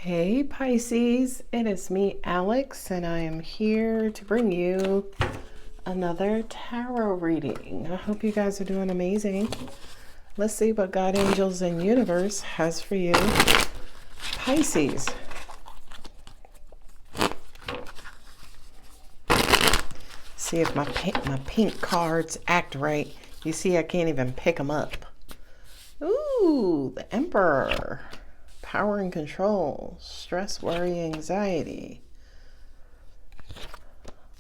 Hey Pisces, it is me Alex and I am here to bring you another tarot reading. I hope you guys are doing amazing. Let's see what God, angels, and universe has for you, Pisces. See if my pink cards act right. You see I can't even pick them up. Ooh, the Emperor. Power and control, stress, worry, anxiety,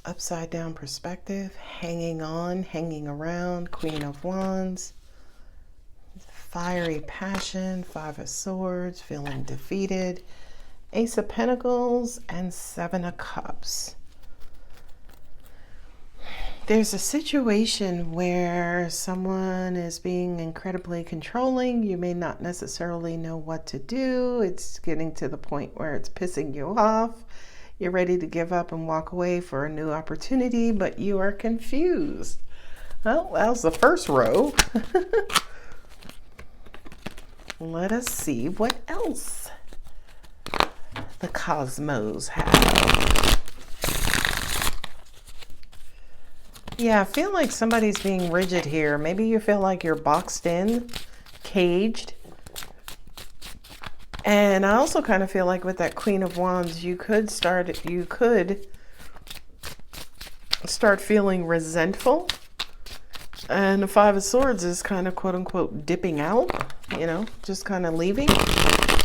upside down perspective, hanging on, hanging around, Queen of Wands, fiery passion, Five of Swords, feeling defeated, Ace of Pentacles, and Seven of Cups. There's a situation where someone is being incredibly controlling. You may not necessarily know what to do. It's getting to the point where it's pissing you off. You're ready to give up and walk away for a new opportunity, but you are confused. Well, that was the first row. Let us see what else the cosmos have. Yeah, I feel like somebody's being rigid here. Maybe you feel like you're boxed in, caged. And I also kind of feel like with that Queen of Wands, you could start feeling resentful. And the Five of Swords is kind of quote unquote dipping out, just kind of leaving.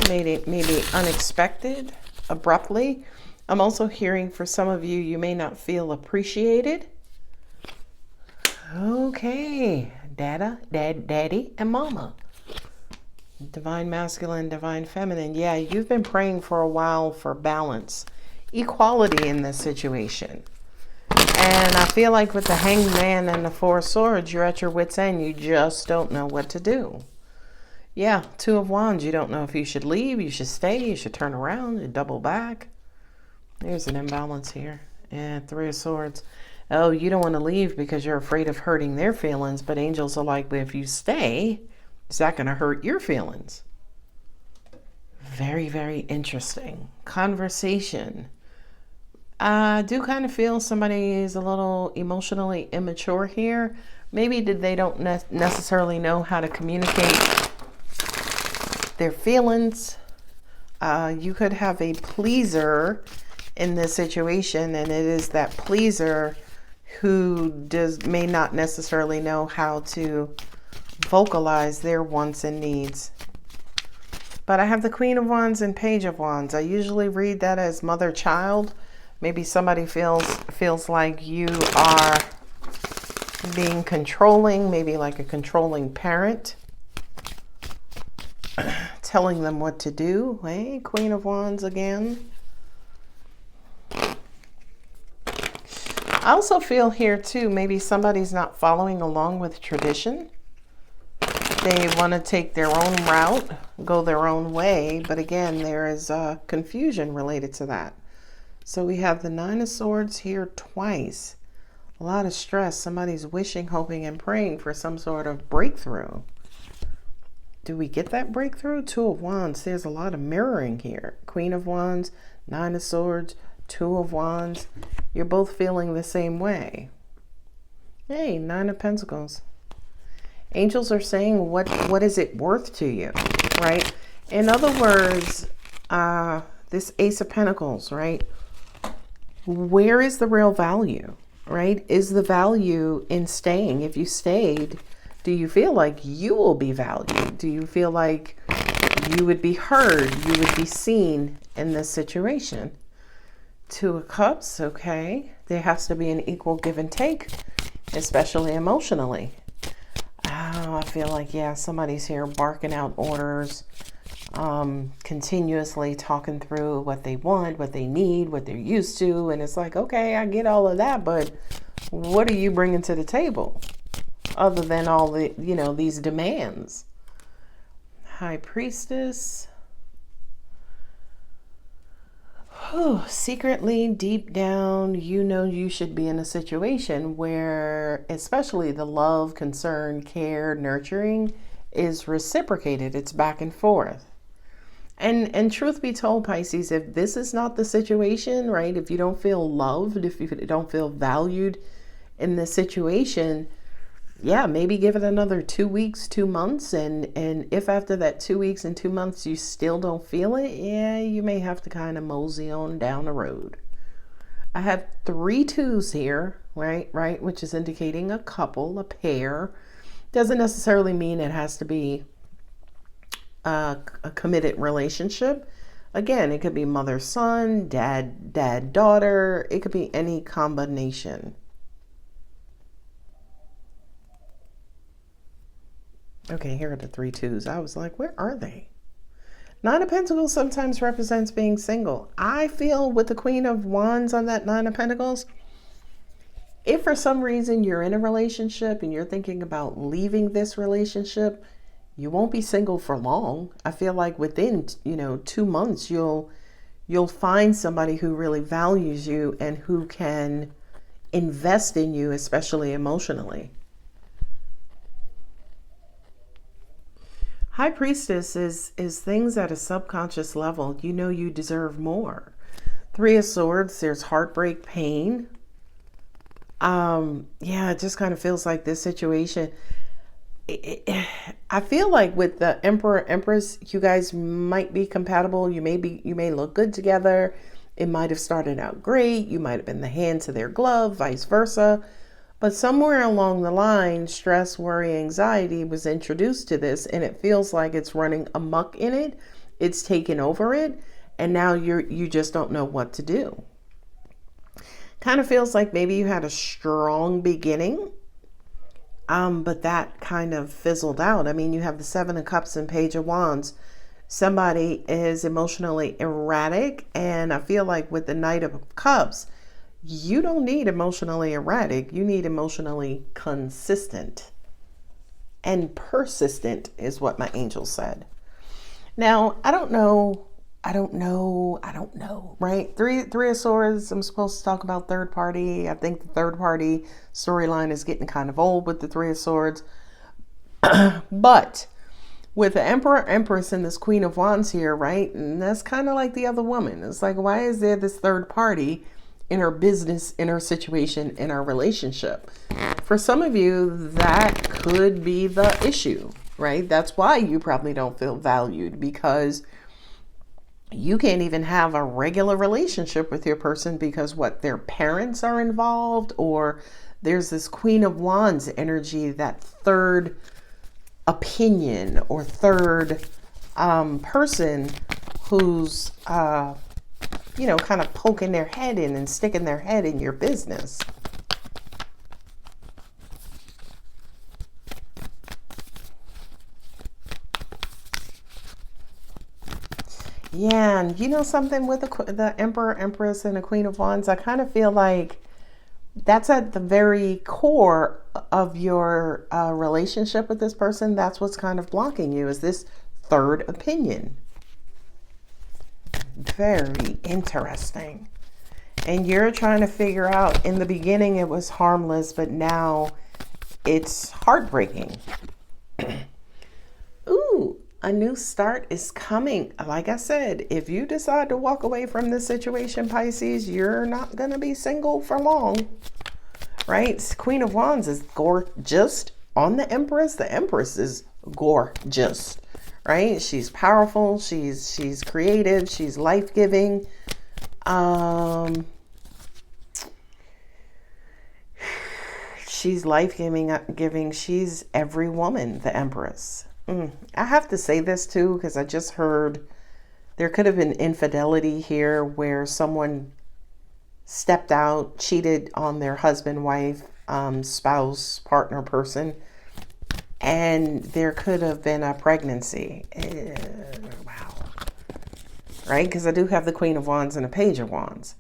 Maybe unexpected, abruptly. I'm also hearing for some of you, you may not feel appreciated. Okay, daddy, and mama. Divine masculine, divine feminine. Yeah, you've been praying for a while for balance, equality in this situation. And I feel like with the Hanged Man and the Four of Swords, you're at your wit's end. You just don't know what to do. Yeah, Two of Wands. You don't know if you should leave, you should stay, you should turn around, you double back. There's an imbalance here. And Three of Swords. Oh, you don't want to leave because you're afraid of hurting their feelings, but angels are like, but if you stay, is that going to hurt your feelings? Very, very interesting. Conversation. I do kind of feel somebody is a little emotionally immature here. Maybe they don't necessarily know how to communicate their feelings. You could have a pleaser in this situation, and it is that pleaser who may not necessarily know how to vocalize their wants and needs. But I have the Queen of Wands and Page of Wands. I usually read that as mother-child. Maybe somebody feels like you are being controlling, maybe like a controlling parent, telling them what to do. Hey, Queen of Wands again. I also feel here too, maybe somebody's not following along with tradition. They want to take their own route, go their own way. But again, there is confusion related to that. So we have the Nine of Swords here twice. A lot of stress. Somebody's wishing, hoping, and praying for some sort of breakthrough. Do we get that breakthrough? Two of Wands. There's a lot of mirroring here. Queen of Wands, Nine of Swords, Two of Wands. You're both feeling the same way. Hey, Nine of Pentacles. Angels are saying, what is it worth to you, right? In other words, this Ace of Pentacles, right? Where is the real value, right? Is the value in staying? If you stayed, do you feel like you will be valued? Do you feel like you would be heard? You would be seen in this situation? Two of Cups, okay. There has to be an equal give and take, especially emotionally. Oh, I feel like, yeah, somebody's here barking out orders, continuously talking through what they want, what they need, what they're used to. And it's like, okay, I get all of that, but what are you bringing to the table other than all the, these demands? High Priestess. Secretly, deep down, you should be in a situation where especially the love, concern, care, nurturing is reciprocated. It's back and forth. And truth be told, Pisces, if this is not the situation, right? If you don't feel loved, if you don't feel valued in this situation, yeah, maybe give it another 2 weeks, 2 months. And if after that 2 weeks and 2 months you still don't feel it, yeah, you may have to kind of mosey on down the road. I have 3 twos here, right, which is indicating a couple, a pair. Doesn't necessarily mean it has to be a committed relationship. Again, it could be mother, son, dad, daughter. It could be any combination. Okay, here are the 3 twos. I was like, where are they? 9 of Pentacles sometimes represents being single. I feel with the Queen of Wands on that 9 of Pentacles, if for some reason you're in a relationship and you're thinking about leaving this relationship, you won't be single for long. I feel like within, 2 months, you'll find somebody who really values you and who can invest in you, especially emotionally. High Priestess is things at a subconscious level. You know you deserve more. 3 of Swords, there's heartbreak, pain. Yeah, it just kind of feels like this situation. I feel like with the Emperor, Empress, you guys might be compatible. You may look good together. It might have started out great. You might have been the hand to their glove, vice versa. But somewhere along the line, stress, worry, anxiety was introduced to this, and it feels like it's running amok in it. It's taken over it, and now you just don't know what to do. Kind of feels like maybe you had a strong beginning, but that kind of fizzled out. I mean, you have the 7 of Cups and Page of Wands. Somebody is emotionally erratic, and I feel like with the Knight of Cups, you don't need emotionally erratic. You need emotionally consistent and persistent is what my angel said. Now, I don't know, right? Three of Swords, I'm supposed to talk about third party. I think the third party storyline is getting kind of old with the 3 of Swords. But with the Emperor, Empress, and this Queen of Wands here, right? And that's kind of like the other woman. It's like, why is there this third party in our business, in our situation, in our relationship? For some of you, that could be the issue, right? That's why you probably don't feel valued, because you can't even have a regular relationship with your person because their parents are involved, or there's this Queen of Wands energy, that third opinion or third person who's kind of poking their head in and sticking their head in your business. Yeah, and you know something with the Emperor, Empress, and the Queen of Wands, I kind of feel like that's at the very core of your relationship with this person. That's what's kind of blocking you, is this third opinion. Very interesting. And you're trying to figure out, in the beginning it was harmless, but now it's heartbreaking. Ooh, a new start is coming. Like I said, if you decide to walk away from this situation, Pisces, you're not going to be single for long, right? Queen of Wands is gorgeous on the Empress. The Empress is gorgeous, right? She's powerful. She's creative. She's life-giving. She's life-giving. She's every woman, the Empress. I have to say this too, because I just heard there could have been infidelity here, where someone stepped out, cheated on their husband, wife, spouse, partner, person, and there could have been a pregnancy. Wow. Right? Because I do have the Queen of Wands and a Page of Wands.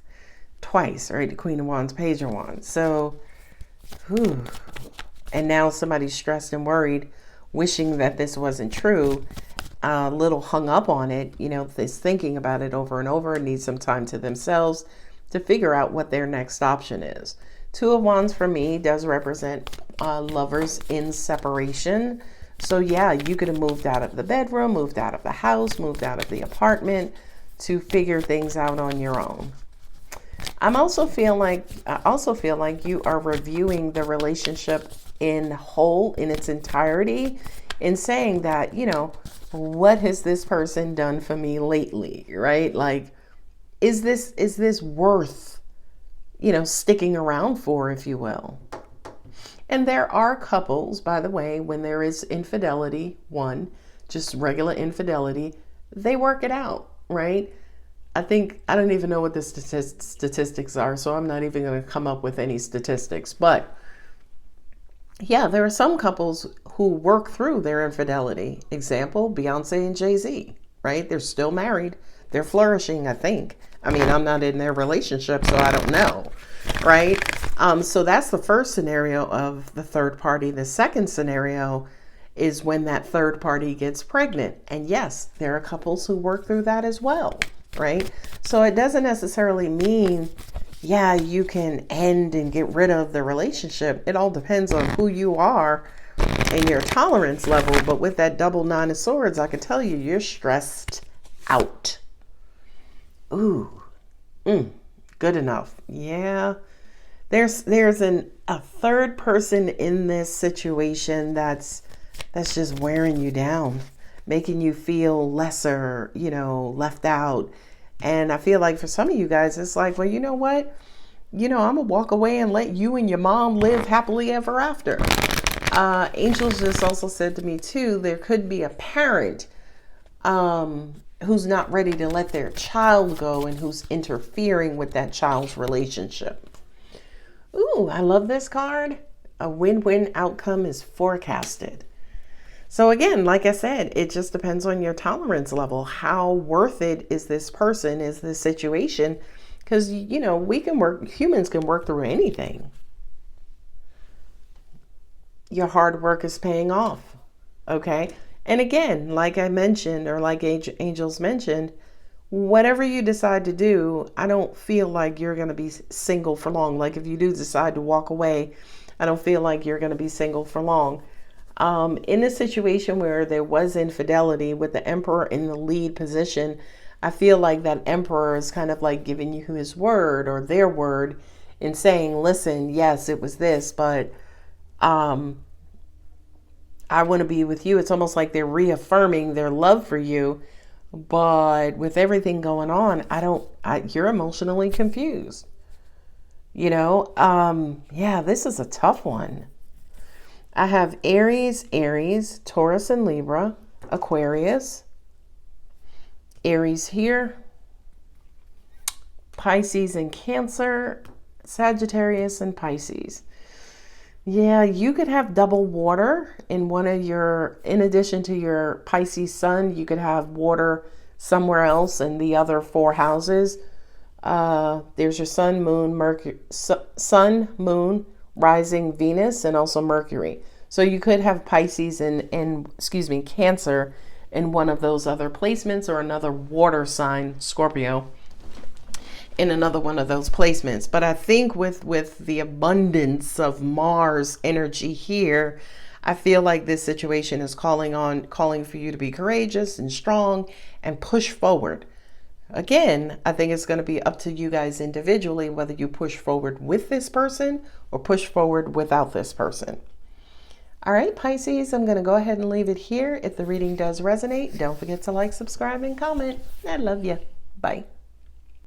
Twice, right? The Queen of Wands, Page of Wands. So, and now somebody's stressed and worried, wishing that this wasn't true, a little hung up on it, is thinking about it over and over, and needs some time to themselves to figure out what their next option is. 2 of Wands for me does represent lovers in separation. So yeah, you could have moved out of the bedroom, moved out of the house, moved out of the apartment to figure things out on your own. I also feel like you are reviewing the relationship in whole, in its entirety, and saying that, what has this person done for me lately, right? Like, is this worth, sticking around for, if you will? And there are couples, by the way, when there is infidelity, just regular infidelity, they work it out, right? I don't even know what the statistics are, so I'm not even going to come up with any statistics. But yeah, there are some couples who work through their infidelity. Example, Beyonce and Jay-Z, right? They're still married. They're flourishing, I think. I mean, I'm not in their relationship, so I don't know, right? So that's the first scenario of the third party. The second scenario is when that third party gets pregnant. And yes, there are couples who work through that as well, right? So it doesn't necessarily mean, you can end and get rid of the relationship. It all depends on who you are and your tolerance level. But with that double nine of swords, I can tell you, you're stressed out. Ooh, good enough. Yeah. There's a third person in this situation that's just wearing you down, making you feel lesser, left out. And I feel like for some of you guys, it's like, well, you know what? I'm going to walk away and let you and your mom live happily ever after. Angels just also said to me, too, there could be a parent who's not ready to let their child go and who's interfering with that child's relationship. Ooh, I love this card. A win-win outcome is forecasted. So again, like I said, it just depends on your tolerance level. How worth it is this person, is this situation? Because, humans can work through anything. Your hard work is paying off. Okay. And again, like I mentioned, or like Angels mentioned, whatever you decide to do, I don't feel like you're going to be single for long. Like if you do decide to walk away, I don't feel like you're going to be single for long. In a situation where there was infidelity with the Emperor in the lead position, I feel like that Emperor is kind of like giving you his word or their word in saying, listen, yes, it was this, but I want to be with you. It's almost like they're reaffirming their love for you. But with everything going on, you're emotionally confused. This is a tough one. I have Aries, Taurus and Libra, Aquarius, Aries here, Pisces and Cancer, Sagittarius and Pisces. Yeah, you could have double water in in addition to your Pisces sun, you could have water somewhere else in the other 4 houses. There's your sun, moon, rising Venus, and also Mercury. So you could have Pisces and Cancer in one of those other placements, or another water sign, Scorpio, in another one of those placements. But I think with the abundance of Mars energy here, I feel like this situation is calling for you to be courageous and strong and push forward. Again, I think it's going to be up to you guys individually whether you push forward with this person or push forward without this person. All right, Pisces, I'm going to go ahead and leave it here. If the reading does resonate, don't forget to like, subscribe, and comment. I love you. Bye.